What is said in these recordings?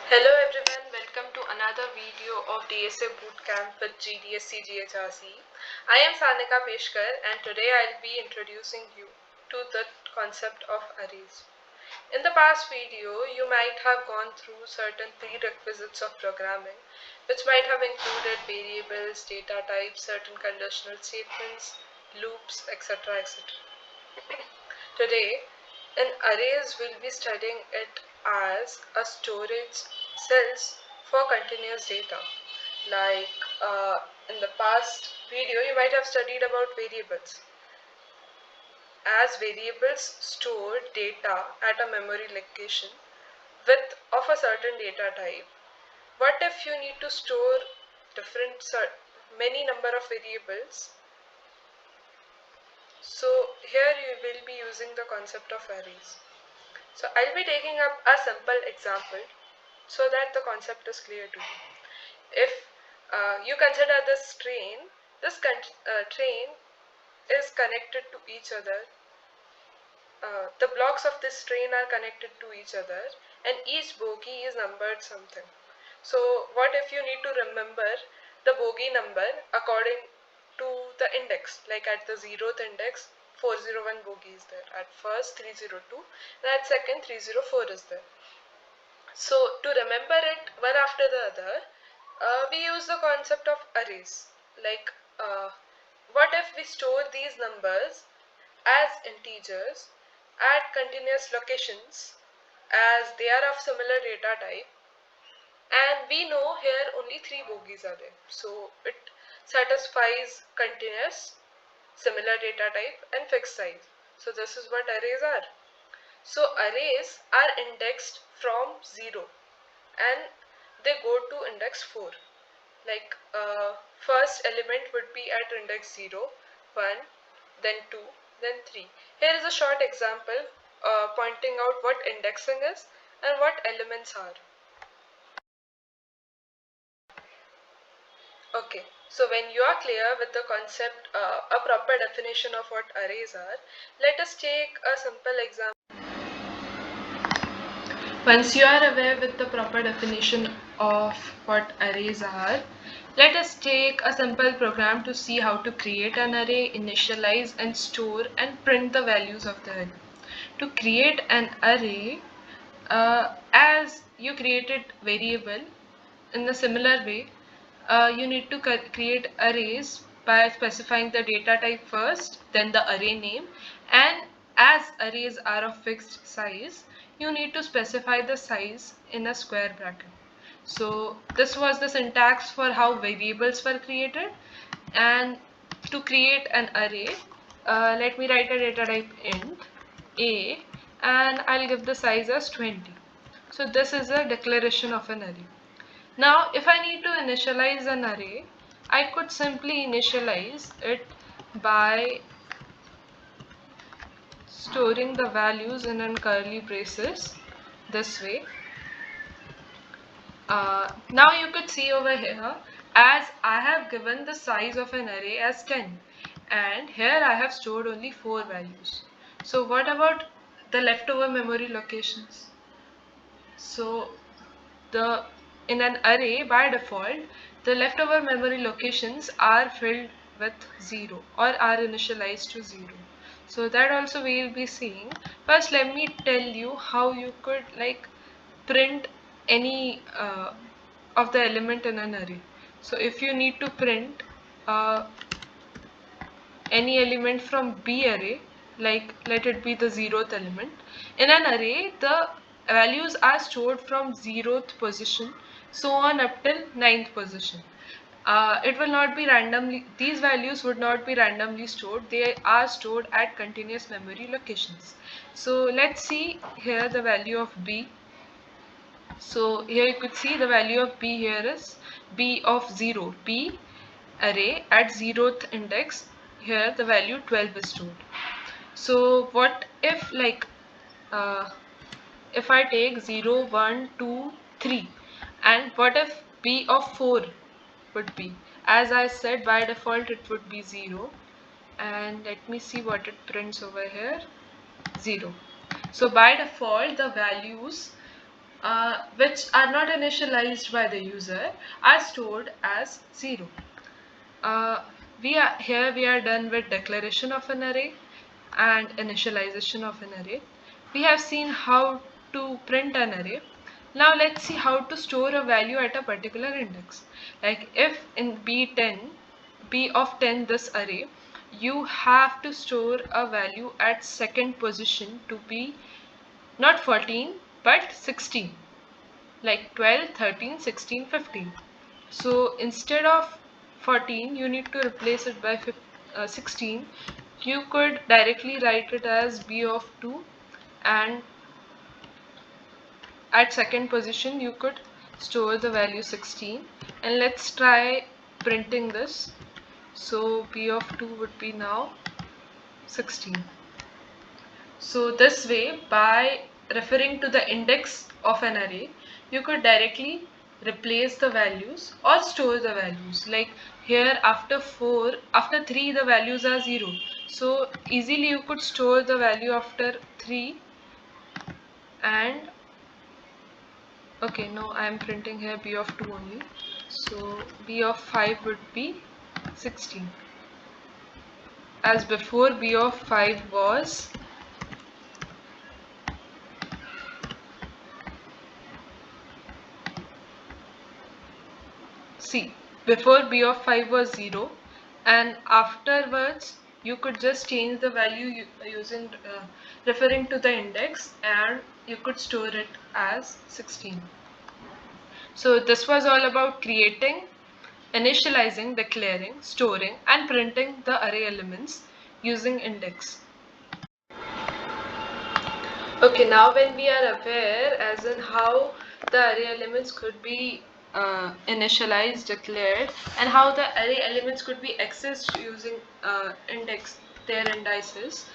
Hello everyone, welcome to another video of DSA Bootcamp with GDSC GHRCE. I am Sanika Peshkar and today I'll be introducing you to the concept of arrays. In the past video, you might have gone through certain prerequisites of programming, which might have included variables, data types, certain conditional statements, loops, etc. etc. Today, in arrays, we'll be studying it as a storage cells for continuous data. Like in the past video, you might have studied about variables. As variables store data at a memory location with of a certain data type. What if you need to store many number of variables? So here you will be using the concept of arrays. So I'll be taking up a simple example so that the concept is clear to you. If you consider this train, train is connected to each other. The blocks of this train are connected to each other and each bogie is numbered something. So what if you need to remember the bogie number according to the index, like at the 0th index 401 bogie is there, at first 302 and at second 304 is there. So to remember it one after the other, we use the concept of arrays. Like what if we store these numbers as integers at continuous locations as they are of similar data type, and we know here only 3 bogies are there, so it satisfies continuous, similar data type and fixed size. So this is what arrays are. So arrays are indexed from 0 and they go to index 4. Like first element would be at index 0, 1, then 2, then 3. Here is a short example pointing out what indexing is and what elements are. Okay, so when you are clear with the concept, a proper definition of what arrays are, let us take a simple example. Once you are aware with the proper definition of what arrays are, let us take a simple program to see how to create an array, initialize and store and print the values of the array. To create an array, as you created variable, in a similar way, you need to create arrays by specifying the data type first, then the array name, and as arrays are of fixed size, you need to specify the size in a square bracket. So this was the syntax for how variables were created. And to create an array, let me write a data type int a and I'll give the size as 20. So this is a declaration of an array. Now if I need to initialize an array, I could simply initialize it by storing the values in curly braces this way. Now you could see over here, as I have given the size of an array as 10 and here I have stored only 4 values. So what about the leftover memory locations? So in an array by default, the leftover memory locations are filled with 0 or are initialized to 0. So that also we will be seeing. First let me tell you how you could print any of the element in an array. So if you need to print any element from B array, like let it be the 0th element, in an array the values are stored from 0th position so on up till 9th position. It will not be randomly, these values would not be randomly stored, they are stored at continuous memory locations. So let's see here the value of B. So here you could see the value of B here is B of 0, B array at 0th index, here the value 12 is stored. So what if if I take 0, 1, 2, 3 and what if B of 4 would be? As I said, by default it would be 0 and let me see what it prints over here, 0. So by default the values which are not initialized by the user are stored as 0. We are done with declaration of an array and initialization of an array. We have seen how to print an array. Now let's see how to store a value at a particular index. Like if in B of 10 this array, you have to store a value at second position to be not 14 but 16, like 12, 13, 16, 15. So instead of 14, you need to replace it by 16. You could directly write it as B of 2, and at second position you could store the value 16. And let's try printing this. So B of 2 would be now 16. So this way, by referring to the index of an array, you could directly replace the values or store the values. Like here after 3 the values are 0. So easily you could store the value after 3 and okay, no, I am printing here B of 2 only. So B of 5 would be 16. As before, B of 5 was before B of 5 was 0, and afterwards you could just change the value using referring to the index, and you could store it as 16. So this was all about creating, initializing, declaring, storing and printing the array elements using index. Okay, now when we are aware as in how the array elements could be initialized, declared, and how the array elements could be accessed using their indices.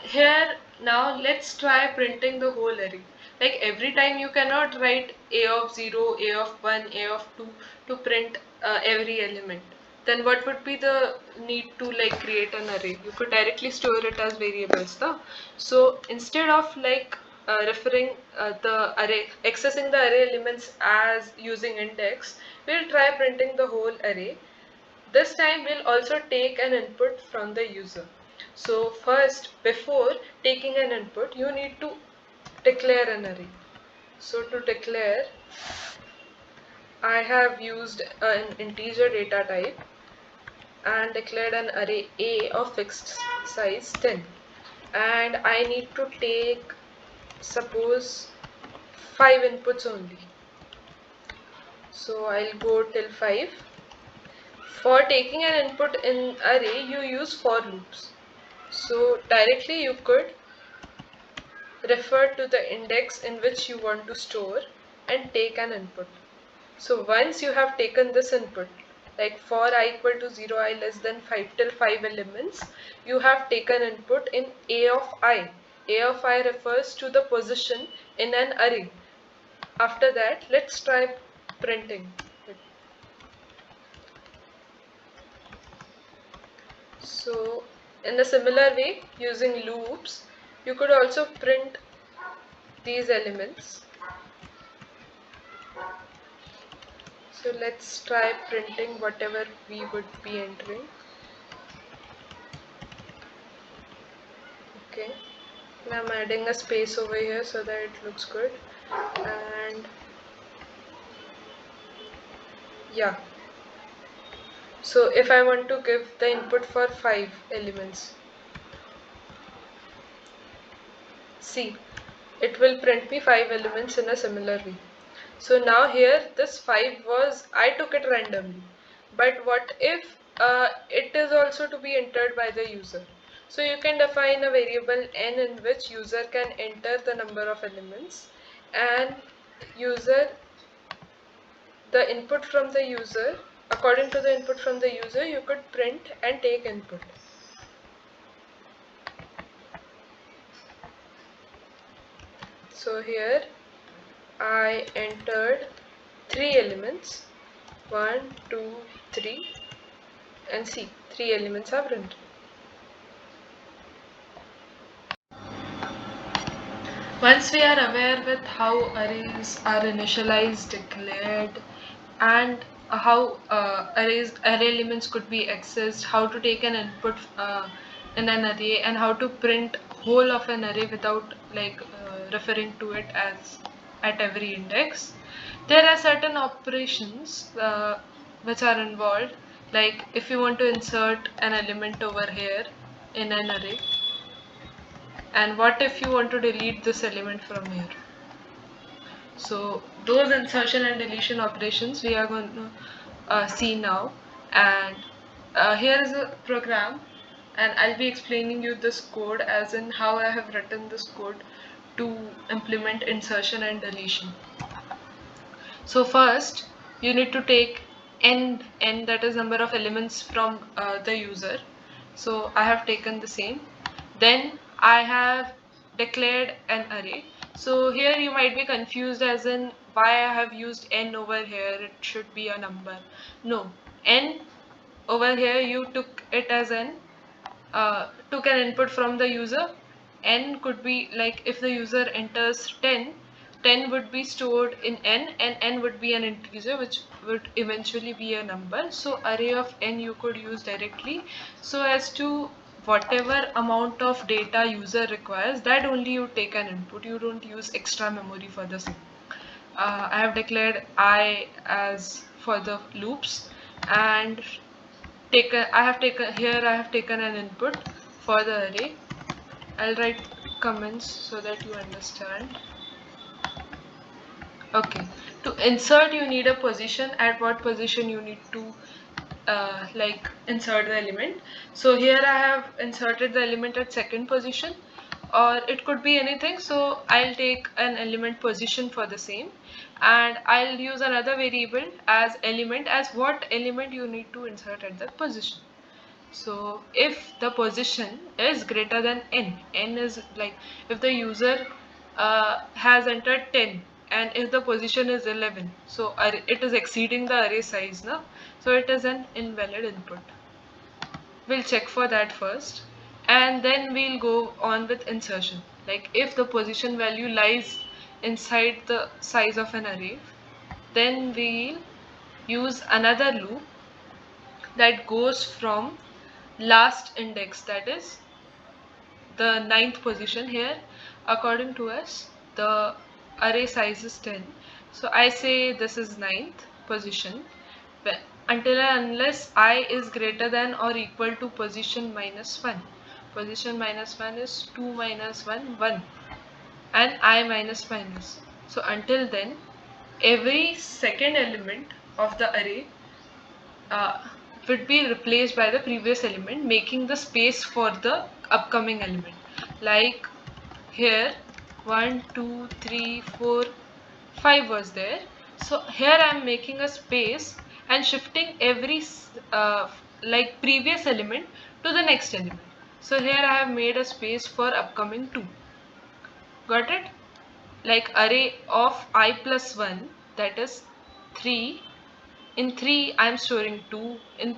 Here now let's try printing the whole array. Like every time you cannot write a of 0, a of 1, a of 2 to print every element. Then what would be the need to like create an array? You could directly store it as variables, no? So instead of like referring the array, accessing the array elements as using index, we'll try printing the whole array. This time we'll also take an input from the user. So first, before taking an input, you need to declare an array. So to declare, I have used an integer data type and declared an array A of fixed size 10. And I need to take, suppose, 5 inputs only. So I'll go till 5. For taking an input in array, you use for loops. So directly you could refer to the index in which you want to store and take an input. So once you have taken this input, like for I equal to 0, I less than 5 till 5 elements, you have taken input in A of I. A of I refers to the position in an array. After that, let's try printing it. So in a similar way, using loops, you could also print these elements. So let's try printing whatever we would be entering. Okay, and I'm adding a space over here so that it looks good. And yeah, so if I want to give the input for 5 elements, see, it will print me 5 elements in a similar way. So now here this 5 was, I took it randomly, but what if it is also to be entered by the user? So you can define a variable n in which user can enter the number of elements, and the input from the user, according to the input from the user, you could print and take input. So here I entered 3 elements, 1, 2, 3, and see, 3 elements are printed. Once we are aware with how arrays are initialized, declared, and how array elements could be accessed, how to take an input in an array, and how to print whole of an array without referring to it as at every index, there are certain operations which are involved. Like if you want to insert an element over here in an array, and what if you want to delete this element from here? So those insertion and deletion operations we are going to see now. And here is a program, and I'll be explaining you this code as in how I have written this code to implement insertion and deletion. So first you need to take n, that is number of elements from the user. So I have taken the same. Then I have declared an array. So here you might be confused as in why I have used n over here, it should be a number. No, n over here you took it as n, took an input from the user. N could be like if the user enters 10, 10 would be stored in n, and n would be an integer which would eventually be a number. So array of n you could use directly so as to whatever amount of data user requires, that only you take an input. You don't use extra memory for the same. I have declared I as for the loops, and I have taken an input for the array. I'll write comments so that you understand. Okay, to insert you need a position. At what position you need to insert the element. So here I have inserted the element at second position, or it could be anything. So I'll take an element position for the same, and I'll use another variable as element, as what element you need to insert at that position. So if the position is greater than n is like if the user has entered 10 and if the position is 11, so it is exceeding the array size now, so it is an invalid input. We'll check for that first, and then we'll go on with insertion. Like if the position value lies inside the size of an array, then we'll use another loop that goes from last index, that is the 9th position. Here according to us the array size is 10, so I say this is 9th position until and unless I is greater than or equal to position minus 1. Position minus 1 is 2 minus 1, 1, and I minus minus. So until then every second element of the array would be replaced by the previous element, making the space for the upcoming element. Like here 1 2 3 4 5 was there, so here I am making a space and shifting every previous element to the next element. So here I have made a space for upcoming 2. Got it? Like array of I plus 1, that is 3. In 3 I am storing 2, in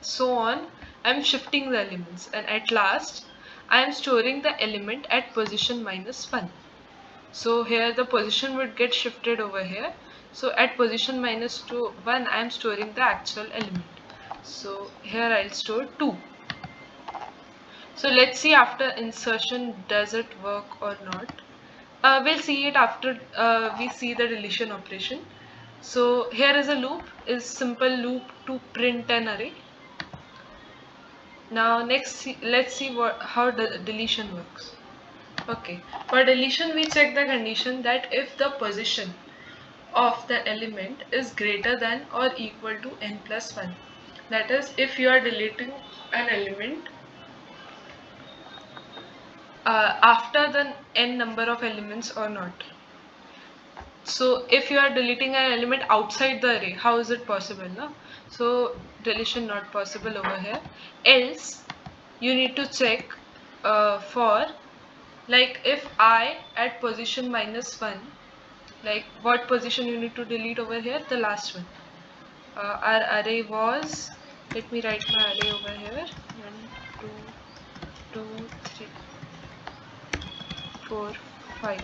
so on I am shifting the elements, and at last I am storing the element at position minus 1. So here the position would get shifted over here, so at position minus 1 I am storing the actual element. So here I'll store 2. So let's see after insertion does it work or not. We'll see it after we see the deletion operation. So here is a loop, is simple loop to print an array. Now next let's see how the deletion works. Okay, for deletion we check the condition that if the position of the element is greater than or equal to n plus 1. That is, if you are deleting an element after the n number of elements or not. So if you are deleting an element outside the array, how is it possible? No? So deletion not possible over here. Else you need to check for, like if I at position minus 1, like what position you need to delete over here? The last one. Our array was, let me write my array over here, 1 2 2 3 4 5.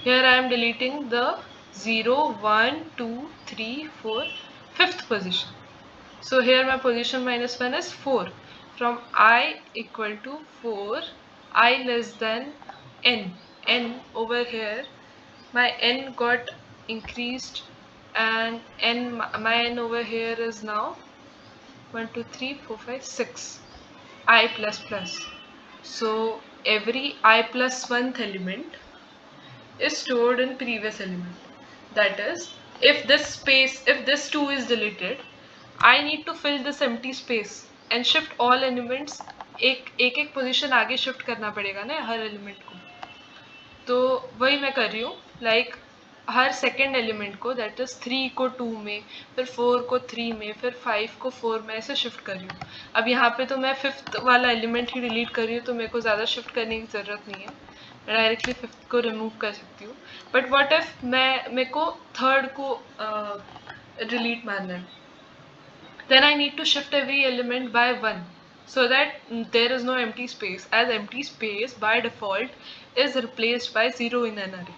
Here I am deleting the 0, 1, 2, 3, 4, 5th position. So here my position minus 1 is 4. From I equal to 4, I less than n. N over here, my n got increased, and my n over here is now 1, 2, 3, 4, 5, 6. I plus plus. So every I plus 1th element is stored in previous element. That is, if this 2 is deleted, I need to fill this empty space and shift all elements. एक position आगे shift करना पड़ेगा ना हर element को, तो वही मैं कर रही हूँ. लाइक हर सेकेंड एलिमेंट को, दैट इज 3 को 2 में, फिर 4 को 3 में, फिर 5 को 4 में, ऐसे शिफ्ट कर रही हूँ. अब यहाँ पे तो मैं 5th वाला एलिमेंट ही डिलीट कर रही हूँ, तो मेरे को ज़्यादा शिफ्ट करने की ज़रूरत नहीं है. मैं डायरेक्टली 5th को रिमूव कर सकती हूँ. बट व्हाट इफ मेरे को 3rd को डिलीट मारना है, then I need to shift every element by 1 so that there is no empty space, as empty space by default is replaced by 0 in an array.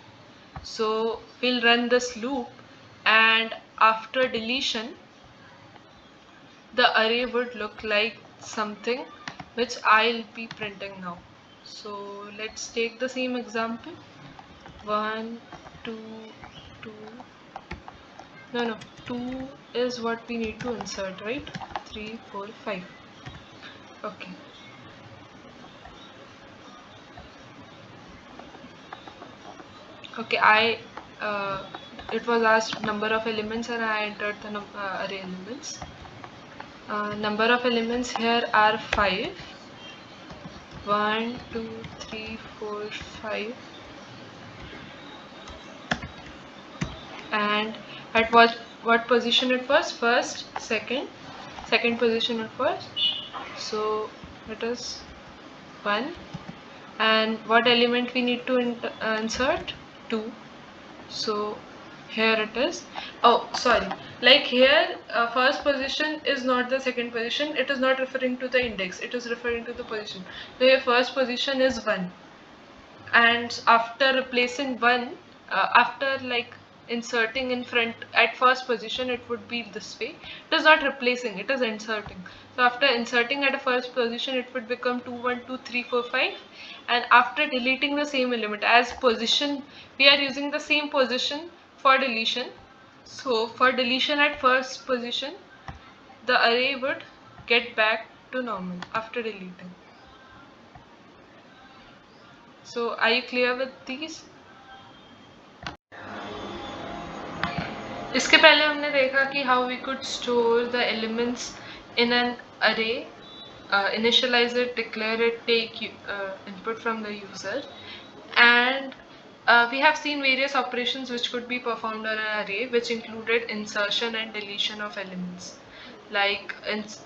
So we'll run this loop, and after deletion the array would look like something which I'll be printing now. So let's take the same example. 1, 2, 2. No, 2 is what we need to insert, right? 3, 4, 5. Okay. Okay, it was asked number of elements and I entered the array elements. Number of elements here are 5. 1, 2, 3, 4, 5. And at what position it was? First, second position it was. So it is 1. And what element we need to insert? 2. So here it is. Oh, sorry. Like here, first position is not the second position. It is not referring to the index. It is referring to the position. So here first position is 1. And after replacing 1, after like inserting in front at first position, it would be this way. It is not replacing, it is inserting. So after inserting at a first position, it would become 2, 1, 2, 3, 4, 5. And after deleting the same element, as position, we are using the same position for deletion. So for deletion at first position, the array would get back to normal after deleting. So are you clear with these? इसके पहले हमने देखा कि how we could store the elements in an array, initialize it, declare it, take input from the user, and we have seen various operations which could be performed on an array, which included insertion and deletion of elements. Like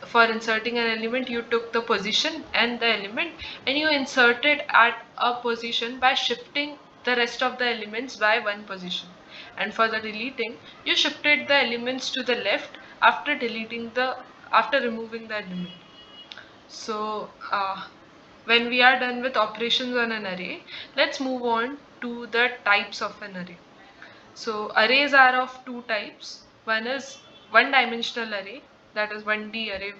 for inserting an element, you took the position and the element and you inserted at a position by shifting the rest of the elements by 1 position. And for the deleting, you shifted the elements to the left after removing the element. So when we are done with operations on an array, let's move on to the types of an array. So arrays are of 2 types. One is one-dimensional array, that is 1D array,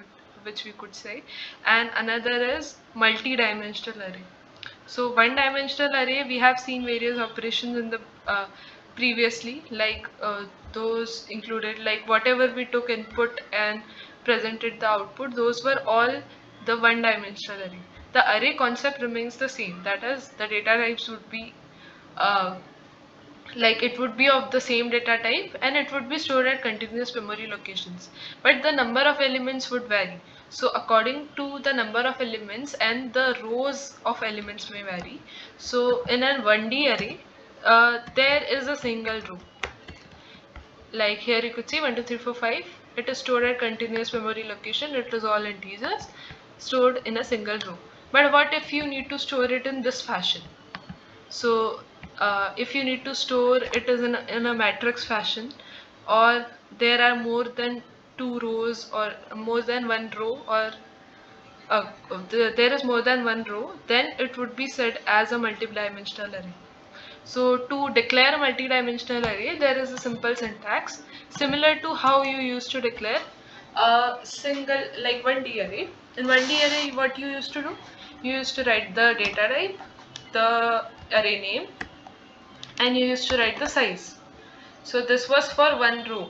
which we could say, and another is multi-dimensional array. So one-dimensional array, we have seen various operations in the previously, like those included like whatever we took input and presented the output, those were all the one-dimensional array. The array concept remains the same, that is the data types would be like it would be of the same data type and it would be stored at continuous memory locations, but the number of elements would vary. So according to the number of elements, and the rows of elements may vary. So in a 1D array, there is a single row. Like here you could see 1, 2, 3, 4, 5. It is stored at continuous memory location. It is all integers stored in a single row. But what if you need to store it in this fashion? So if you need to store it is in a matrix fashion, or there are more than 2 rows or more than 1 row, or there is more than 1 row, then it would be said as a multi-dimensional array. So to declare a multi-dimensional array, there is a simple syntax similar to how you used to declare a single, like 1D array. In 1D array, what you used to do? You used to write the data type, the array name, and you used to write the size. So this was for one row.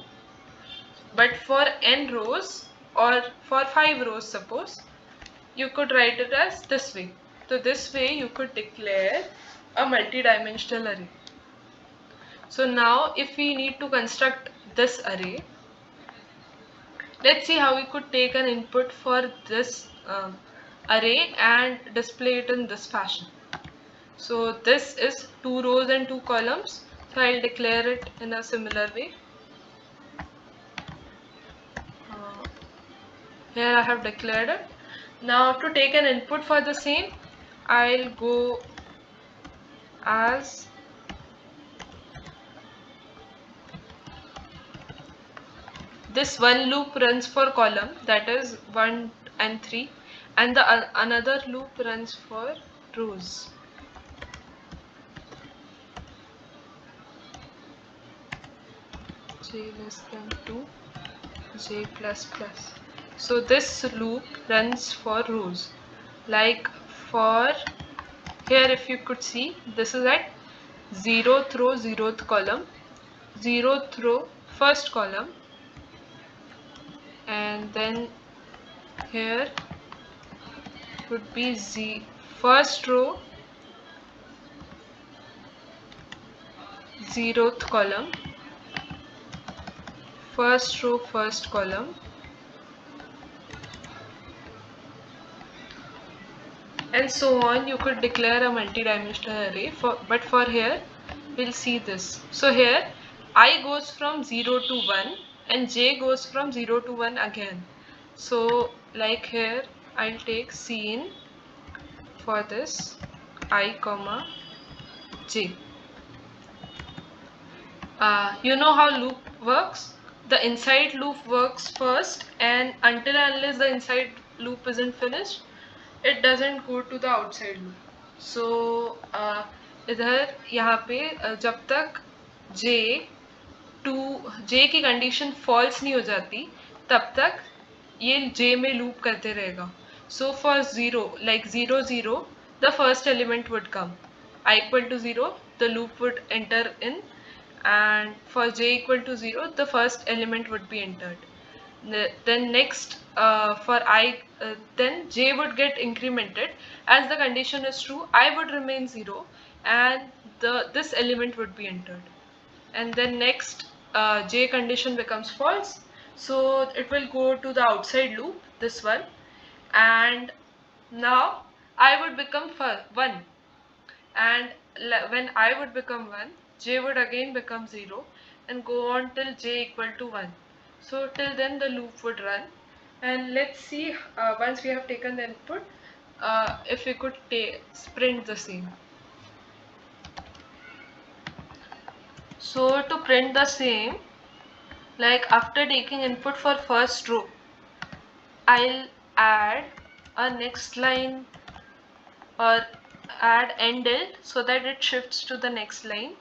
But for n rows or for 5 rows, suppose, you could write it as this way. So this way you could declare a multi-dimensional array. So now if we need to construct this array, let's see how we could take an input for this array and display it in this fashion. So this is 2 rows and 2 columns. So I'll declare it in a similar way. Here I have declared it. Now to take an input for the same, I'll go as this one loop runs for column, that is 1 and 3, and the another loop runs for rows. J less than 2, J plus plus. So this loop runs for rows. Like for here, if you could see, this is at 0th row, 0th column, 0th row, first column, and then here would be first row, 0th column, first row, first column, and so on. You could declare a multi-dimensional array, but for here we'll see this. So here I goes from 0 to 1 and j goes from 0 to 1 again. So like here I'll take scene for this I comma j. You know how loop works? The inside loop works first, and until and unless the inside loop isn't finished, it doesn't go to the outside loop. So इधर यहाँ पे जब तक j की condition false नहीं हो जाती तब तक ये j में लूप करते रहेगा. So for 0, like 0 0, the first element would come. I equal to 0, the loop would enter in, and for j equal to 0, the first element would be entered. Then next for I, then j would get incremented. As the condition is true, I would remain 0 and this element would be entered. And then next j condition becomes false, so it will go to the outside loop, this one, and now I would become 1, and when I would become 1, j would again become 0 and go on till j equal to 1. So till then the loop would run, and let's see once we have taken the input if we could print the same. So to print the same, like after taking input for first row, I'll add a next line or add endl so that it shifts to the next line,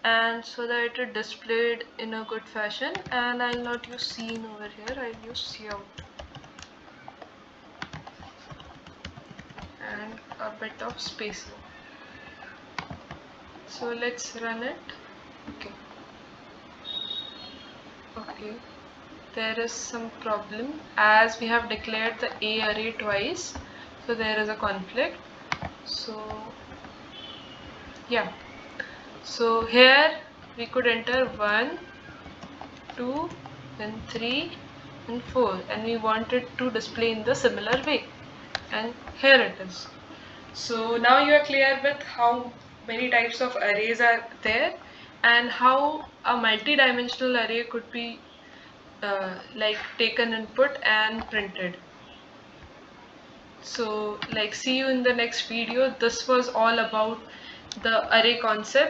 and so that it is displayed in a good fashion. And I'll not use scene over here, I'll use cout and a bit of spacing. So let's run it. Okay, there is some problem as we have declared the A array twice, so there is a conflict. So yeah, so here we could enter 1, 2, then 3 and 4, and we want it to display in the similar way, and here it is. So now you are clear with how many types of arrays are there and how a multi-dimensional array could be like taken input and printed. So like see you in the next video. This was all about the array concept.